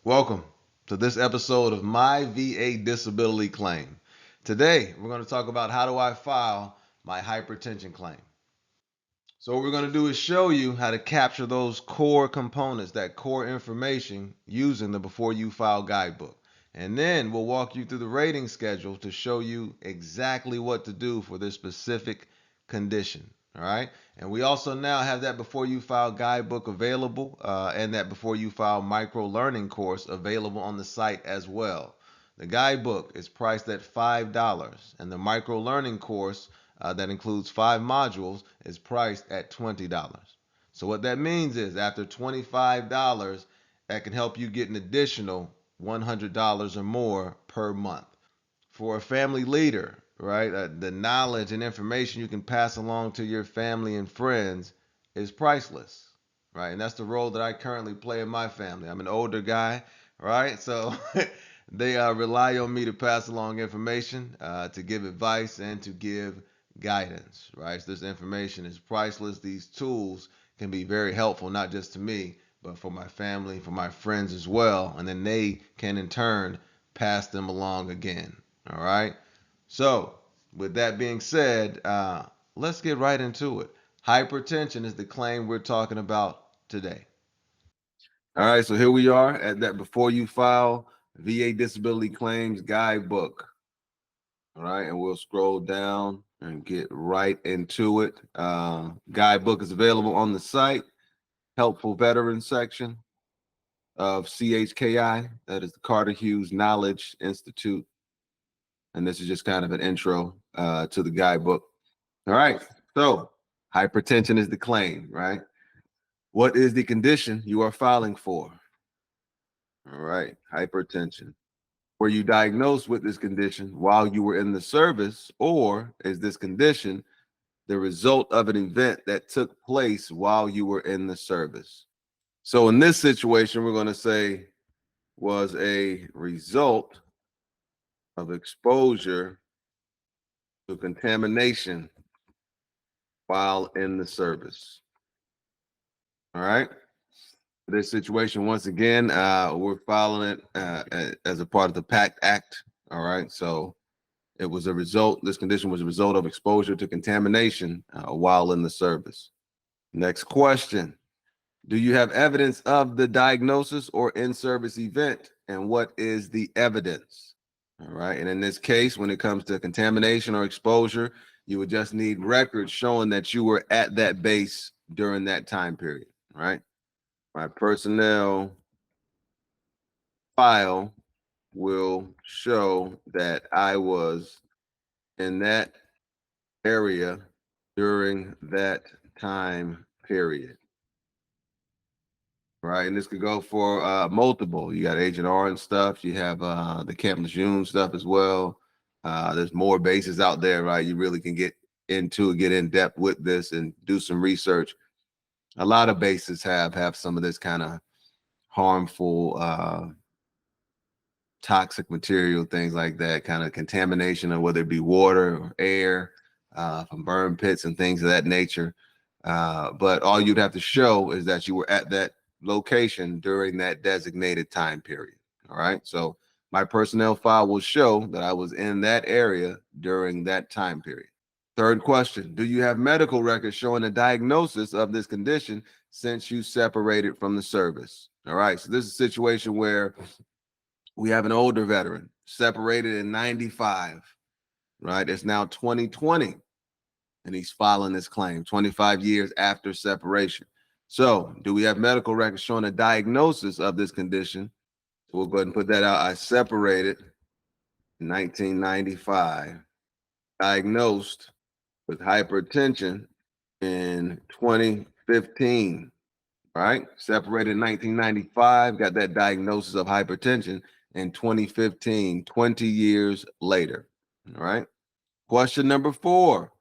Welcome to this episode of My VA Disability Claim. Today, we're going to talk about how do I file my hypertension claim. So what we're going to do is show you how to capture those core components, that core information using the Before You File Guidebook. And then we'll walk you through the rating schedule to show you exactly what to do for this specific condition. All right. And we also now have that Before You File Guidebook available and that Before You File Microlearning Course available on the site as well. The guidebook is priced at $5, and the microlearning course that includes 5 modules is priced at $20. So what that means is after $25, that can help you get an additional $100 or more per month. For a family leader, right, the knowledge and information you can pass along to your family and friends is priceless, right? And that's the role that I currently play in my family. I'm an older guy, right? So they rely on me to pass along information, to give advice, and to give guidance, right? So this information is priceless. These tools can be very helpful, not just to me, but for my family, for my friends as well. And then they can in turn pass them along again. All right. So, with that being said, let's get right into it. Hypertension is the claim we're talking about today. All right. So, here we are at that Before You File VA Disability Claims Guidebook. All right. And we'll scroll down and get right into it. Guidebook is available on the site, helpful veteran section of CHKI. That is the Carter Hughes Knowledge Institute. And this is just kind of an intro to the guidebook. All right. So hypertension is the claim, right? What is the condition you are filing for? All right. Hypertension. Were you diagnosed with this condition while you were in the service, or is this condition the result of an event that took place while you were in the service? So in this situation, we're going to say was a result of exposure to contamination while in the service. All right. This situation, once again, we're following it as a part of the PACT Act. All right. So it was a result, this condition was a result of exposure to contamination while in the service. Next question. Do you have evidence of the diagnosis or in-service event? And what is the evidence? All right. And in this case, when it comes to contamination or exposure, you would just need records showing that you were at that base during that time period. All right. My personnel file will show that I was in that area during that time period. Right, and this could go for multiple. You got Agent Orange stuff. You have the Camp Lejeune stuff as well. There's more bases out there, right? You really can get into it, get in depth with this, and do some research. A lot of bases have some of this kind of harmful, toxic material, things like that, kind of contamination of whether it be water or air, from burn pits and things of that nature. But all you'd have to show is that you were at that location during that designated time period. All right. So my personnel file will show that I was in that area during that time period. Third question. Do you have medical records showing a diagnosis of this condition since you separated from the service? All right. So this is a situation where we have an older veteran separated in 95, right? It's now 2020 and he's filing this claim 25 years after separation. So do we have medical records showing a diagnosis of this condition? So we'll go ahead and put that out. I separated in 1995, diagnosed with hypertension in 2015, right? Separated in 1995, got that diagnosis of hypertension in 2015, 20 years later, all right? Question number 4.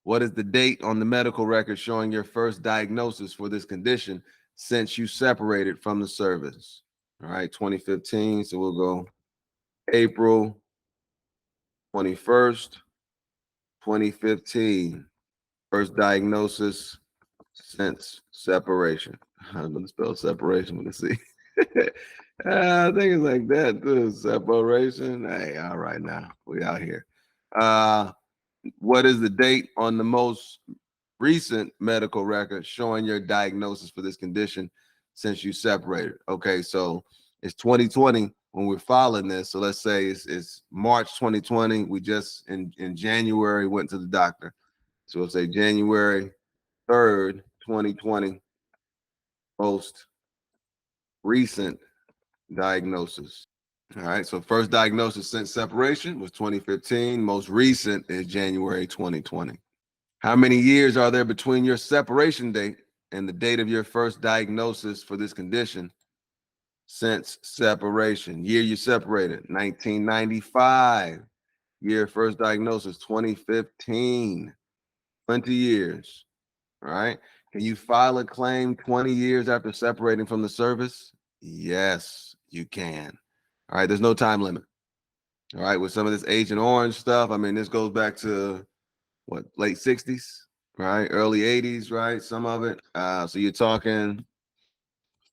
What is the date on the medical record showing your first diagnosis for this condition since you separated from the service? All right, 2015. So we'll go April 21st, 2015. First diagnosis since separation. I'm going to spell separation. Let's see. I think it's like that too. Separation. Hey, all right now. We out here. What is the date on the most recent medical record showing your diagnosis for this condition since you separated? Okay, so it's 2020 when we're filing this. So let's say it's March 2020. We just in January went to the doctor. So we'll say January 3rd, 2020, most recent diagnosis. All right, so first diagnosis since separation was 2015. Most recent is January 2020. How many years are there between your separation date and the date of your first diagnosis for this condition since separation? Year you separated, 1995. Year first diagnosis, 2015. 20 years. All right. Can you file a claim 20 years after separating from the service? Yes, you can. All right. There's no time limit. All right. With some of this Agent Orange stuff, I mean, this goes back to what, late 60s, right? Early 80s, right? Some of it. So you're talking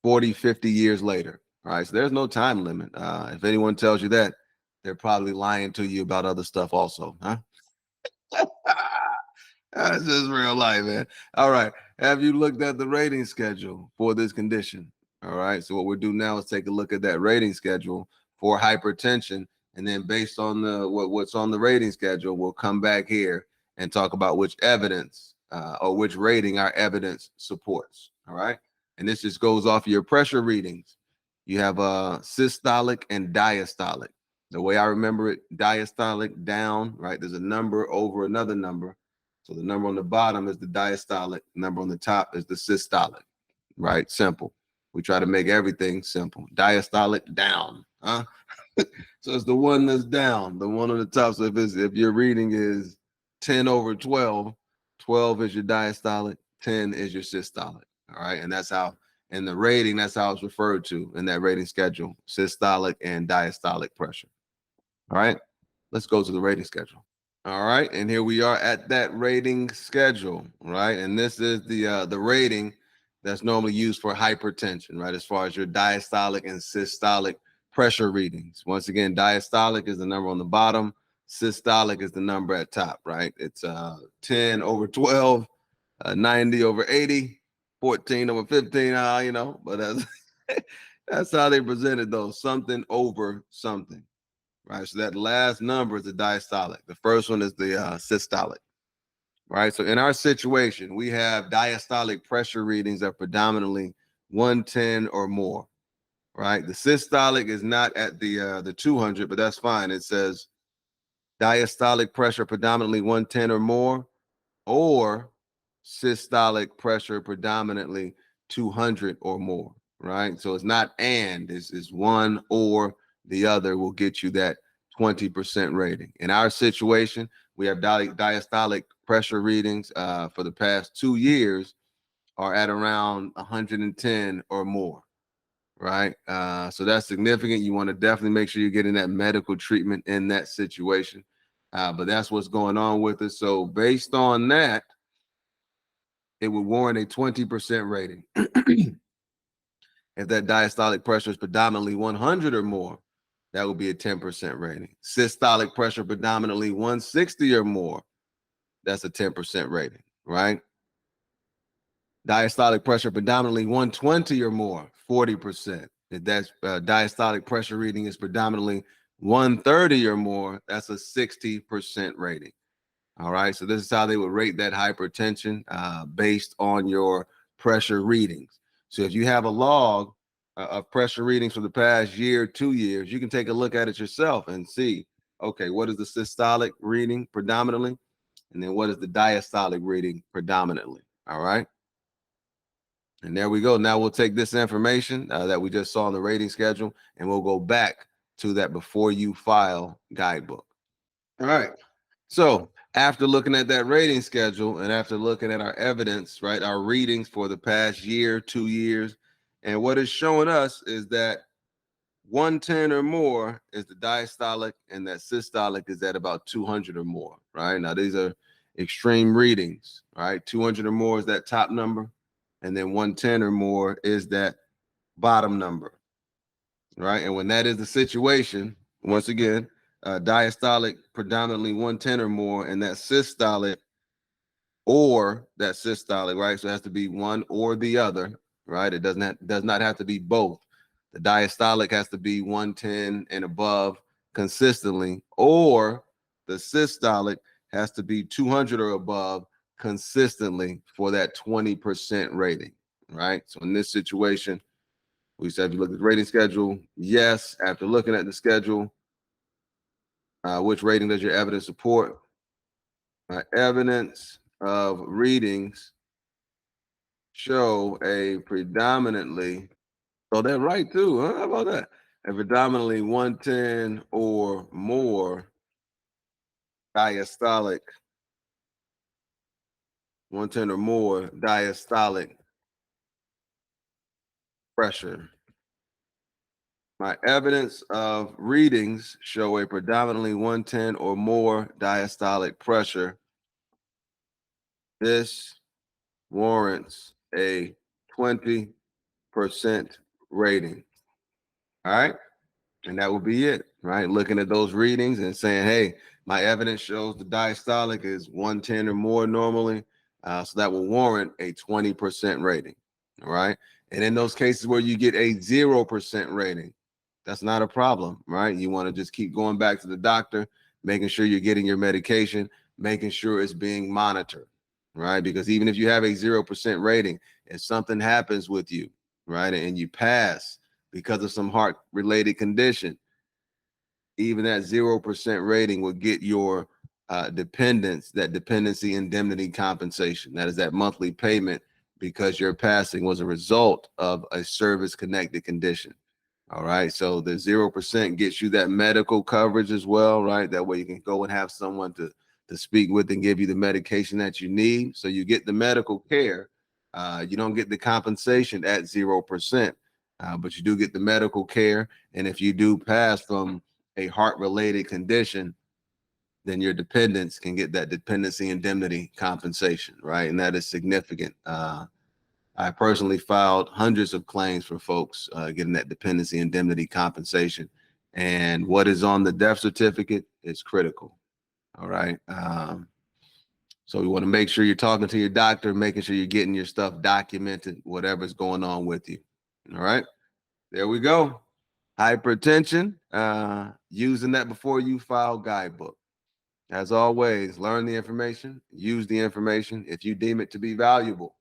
40, 50 years later. All right. So there's no time limit. If anyone tells you that, they're probably lying to you about other stuff also, huh? That's just real life, man. All right. Have you looked at the rating schedule for this condition? All right. So what we'll do now is take a look at that rating schedule for hypertension. And then based on what's on the rating schedule, we'll come back here and talk about which evidence or which rating our evidence supports. All right. And this just goes off of your pressure readings. You have systolic and diastolic. The way I remember it, diastolic down, right? There's a number over another number. So the number on the bottom is the diastolic, number on the top is the systolic, right? Simple. We try to make everything simple. Diastolic down, huh? So it's the one that's down, the one on the top. So if your reading is 10 over 12, 12 is your diastolic, 10 is your systolic. All right. And that's how in the rating, that's how it's referred to in that rating schedule, systolic and diastolic pressure. All right. Let's go to the rating schedule. All right, and here we are at that rating schedule, right? And this is the rating that's normally used for hypertension, right? As far as your diastolic and systolic pressure readings. Once again, diastolic is the number on the bottom, systolic is the number at top, right? It's 10 over 12, 90 over 80, 14 over 15, but that's that's how they presented those, something over something. Right, so that last number is the diastolic. The first one is the systolic. Right, so in our situation, we have diastolic pressure readings that are predominantly 110 or more. Right, the systolic is not at the 200, but that's fine. It says diastolic pressure predominantly 110 or more, or systolic pressure predominantly 200 or more, right? So it's not and, it's one or the other will get you that 20% rating. In our situation, we have diastolic pressure readings for the past 2 years are at around 110 or more, right? So that's significant. You want to definitely make sure you're getting that medical treatment in that situation. But that's what's going on with it. So based on that, it would warrant a 20% rating. If that diastolic pressure is predominantly 100 or more, that would be a 10% rating. Systolic pressure predominantly 160 or more, that's a 10% rating, right? Diastolic pressure predominantly 120 or more, 40%. If that diastolic pressure reading is predominantly 130 or more, that's a 60% rating. All right, so this is how they would rate that hypertension based on your pressure readings. So if you have a log of pressure readings for the past year, 2 years, you can take a look at it yourself and see, okay, what is the systolic reading predominantly? And then what is the diastolic reading predominantly? All right. And there we go. Now we'll take this information that we just saw in the rating schedule, and we'll go back to that before you file guidebook. All right. So after looking at that rating schedule and after looking at our evidence, right, our readings for the past year, 2 years, and what it's showing us is that 110 or more is the diastolic and that systolic is at about 200 or more, right? Now, these are extreme readings, right? 200 or more is that top number, and then 110 or more is that bottom number. right? And when that is the situation, once again, diastolic predominantly 110 or more, and that systolic right? So it has to be one or the other, right? It does not have to be both. The diastolic has to be 110 and above consistently, or the systolic has to be 200 or above consistently for that 20% rating, right? So in this situation, we said, if you look at the rating schedule, yes. After looking at the schedule, which rating does your evidence support? Evidence of readings show a predominantly, so they're right too, huh? How about that? A predominantly 110 or more diastolic, 110 or more diastolic pressure. My evidence of readings show a predominantly 110 or more diastolic pressure. This warrants a 20% rating. All right. And that would be it, right? Looking at those readings and saying, hey, my evidence shows the diastolic is 110 or more normally. So that will warrant a 20% rating. All right. And in those cases where you get a 0% rating, that's not a problem, right? You want to just keep going back to the doctor, making sure you're getting your medication, making sure it's being monitored, right? Because even if you have a 0% rating, if something happens with you, right, and you pass because of some heart related condition, even that 0% rating will get your that dependency indemnity compensation. That is that monthly payment because your passing was a result of a service connected condition. All right. So the 0% gets you that medical coverage as well, right? That way you can go and have someone to speak with and give you the medication that you need. So you get the medical care. You don't get the compensation at 0%, but you do get the medical care. And if you do pass from a heart-related condition, then your dependents can get that dependency indemnity compensation, right? And that is significant. I personally filed hundreds of claims for folks getting that dependency indemnity compensation. And what is on the death certificate is critical. All right. So we want to make sure you're talking to your doctor, making sure you're getting your stuff documented, whatever's going on with you. All right. There we go. Hypertension, using that before you file guidebook. As always, learn the information, use the information. If you deem it to be valuable,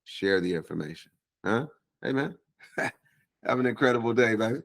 share the information. Huh? Hey, man. Have an incredible day, baby.